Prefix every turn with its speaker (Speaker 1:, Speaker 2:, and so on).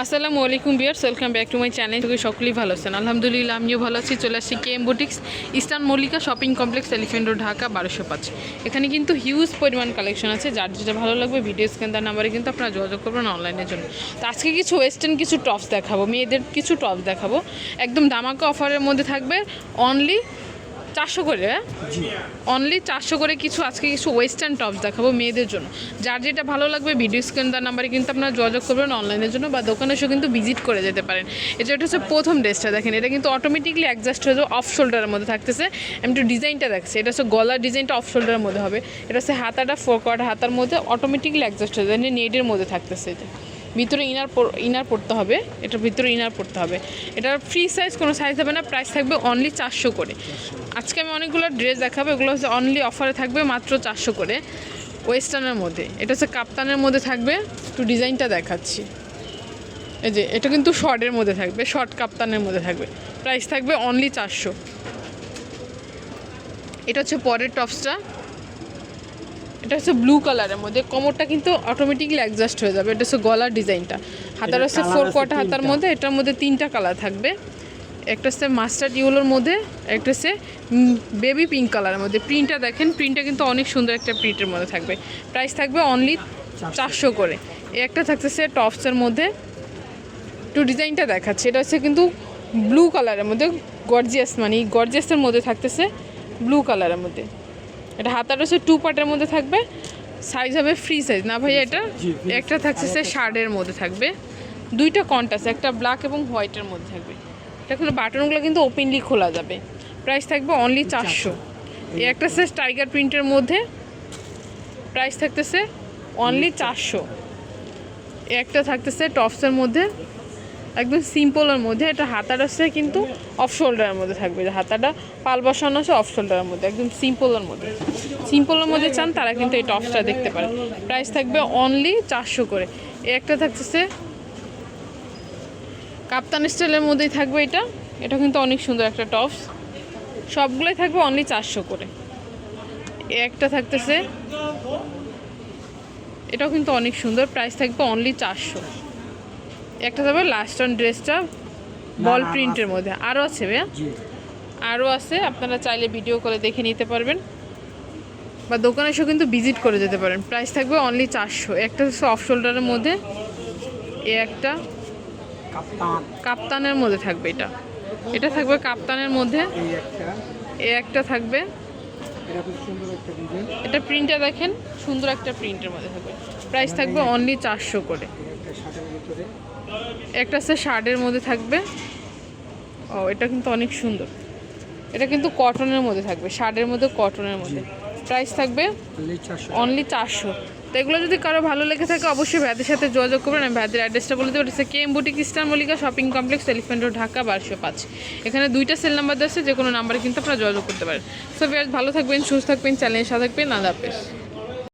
Speaker 1: আসসালামু আলাইকুম viewers, welcome back to my channel. সকলেই ভালো আছেন? আলহামদুলিল্লাহ, আমিও ভালো আছি। চলে আসছি KM boutiques, eastern Mallika shopping complex, elephant road, Dhaka 1205। এখানে কিন্তু হিউজ পরিমাণ কালেকশন আছে। যার যেটা ভালো লাগবে ভিডিও স্ক্রিন তার নাম্বারে কিন্তু আপনারা যোগাযোগ করবেন অনলাইনের জন্য। তো আজকে কিছু ওয়েস্টার্ন কিছু টপস দেখাবো, মেয়েদের কিছু টপস দেখাবো। একদম দামাকা অফারের মধ্যে থাকবে, অনলি 400 করে। অনলি 400 করে আজকে কিছু ওয়েস্টার্ন টপস দেখাবো মেয়েদের জন্য। যার যেটা ভালো লাগবে ভিডিও স্ক্রিন তার নাম্বারে কিন্তু আপনারা যোগাযোগ করবেন অনলাইনের জন্য, বা দোকানে এসেও কিন্তু ভিজিট করে যেতে পারেন। এটা হচ্ছে প্রথম ড্রেসটা, দেখেন এটা কিন্তু অটোমেটিকলি অ্যাডজাস্ট হয়ে যাবে। অফ শোল্ডারের মধ্যে থাকতেছে। আমি একটু ডিজাইনটা দেখছি, এটা হচ্ছে গলার ডিজাইনটা অফ শোল্ডারের মধ্যে হবে। এটা হচ্ছে হাতাটা 4 কোয়ার্টার হাতার মধ্যে অটোমেটিকলি অ্যাডজাস্ট হয়ে যাবে, নেটের মধ্যে থাকতেছে। এটা ভিতরে ইনার পড়তে হবে, এটার ভিতরে ইনার পড়তে হবে। এটার ফ্রি সাইজ কোনো সাইজ হবে না। প্রাইস থাকবে অনলি 400 করে। আজকে আমি অনেকগুলো ড্রেস দেখাবো, এগুলো হচ্ছে অনলি অফারে থাকবে মাত্র 400 করে ওয়েস্টার্নের মধ্যে। এটা হচ্ছে কাপ্তানের মধ্যে থাকবে, একটু ডিজাইনটা দেখাচ্ছি। এই যে এটা কিন্তু শর্টের মধ্যে থাকবে, শর্ট কাপ্তানের মধ্যে থাকবে। প্রাইস থাকবে অনলি 400। এটা হচ্ছে পরের টপসটা, এটা হচ্ছে ব্লু কালারের মধ্যে। কোমরটা কিন্তু অটোমেটিকলি অ্যাডজাস্ট হয়ে যাবে। এটা হচ্ছে গলার ডিজাইনটা, হাতার হচ্ছে 4 কোয়ার্টার হাতার মধ্যে। এটার মধ্যে 3টা কালার থাকবে। একটা হচ্ছে মাস্টার্ড ইয়েলোর মধ্যে, একটা হচ্ছে বেবি পিঙ্ক কালারের মধ্যে। প্রিন্টটা দেখেন, প্রিন্টটা কিন্তু অনেক সুন্দর একটা প্রিন্টের মধ্যে থাকবে। প্রাইস থাকবে অনলি 400 করে। একটা থাকতেছে টপসের মধ্যে, একটু ডিজাইনটা দেখাচ্ছে। এটা হচ্ছে কিন্তু ব্লু কালারের মধ্যে, গর্জিয়াস, মানে গর্জিয়াসের মধ্যে থাকতেছে, ব্লু কালারের মধ্যে। এটা হাতাটা হচ্ছে 2 পার্টের মধ্যে থাকবে। সাইজ হবে ফ্রি সাইজ না ভাইয়া? এটা একটা থাকতেছে শার্টের মধ্যে থাকবে, 2টা কন্ট্রাস্ট, একটা ব্ল্যাক এবং হোয়াইটের মধ্যে থাকবে। এটা কিন্তু বাটনগুলো কিন্তু ওপেনলি খোলা যাবে। প্রাইস থাকবে অনলি 400। একটা হচ্ছে টাইগার প্রিন্টের মধ্যে, প্রাইস থাকতেছে অনলি 400। একটা থাকতেছে টপসের মধ্যে, একদম সিম্পলের মধ্যে। এটা হাতাটা হচ্ছে কিন্তু অফ শোল্ডারের মধ্যে থাকবে। হাতাটা পাল বসানো আছে অফ শোল্ডারের মধ্যে, একদম সিম্পলের মধ্যে। সিম্পলের মধ্যে চান তারা কিন্তু এই টপসটা দেখতে পারে। প্রাইস থাকবে অনলি 400 করে। একটা থাকতেছে কাপ্তান স্টাইলের মধ্যেই থাকবে। এটা কিন্তু অনেক সুন্দর একটা টপস। সবগুলোই থাকবে অনলি 400 করে। একটা থাকতেছে, এটাও কিন্তু অনেক সুন্দর। প্রাইস থাকবে অনলি 400। একটা থাকবে লাস্ট অন ড্রেসটা বল প্রিন্টের মধ্যে। আরও আছে ভাইয়া, আরও আছে। আপনারা চাইলে ভিডিও করে দেখে নিতে পারবেন, বা দোকানে এসেও কিন্তু ভিজিট করে যেতে পারেন। প্রাইস থাকবে অনলি 400। একটা হচ্ছে অফ শোল্ডারের মধ্যে, একটা কাপ্তানের মধ্যে থাকবে। এটা থাকবে কাপ্তানের মধ্যে। একটা থাকবে, এটা প্রিন্টটা দেখেন, সুন্দর একটা প্রিন্টের মধ্যে থাকবে। প্রাইস থাকবে অনলি 400 করে। একটা হচ্ছে শার্টের মধ্যে থাকবে। ও, এটা কিন্তু অনেক সুন্দর। এটা কিন্তু কটনের মধ্যে থাকবে, শার্টের মধ্যে কটনের মধ্যে। প্রাইস থাকবে অনলি 400। তো এগুলো যদি কারো ভালো লেগে থাকে অবশ্যই ভাইদের সাথে যোগাযোগ করবেন। আমি ভাইদের অ্যাড্রেসটা বলে দেবো। এটা KM boutique, eastern Mallika shopping complex, elephant road, Dhaka 1205। এখানে 2টা সেল নাম্বার আছে, যে কোনো নাম্বারে কিন্তু আপনারা যোগাযোগ করতে পারেন। সো ভালো থাকবেন, সুস্থ থাকবেন, চ্যানেলের সাথে থাকবেন। আল্লাহ হাফেজ।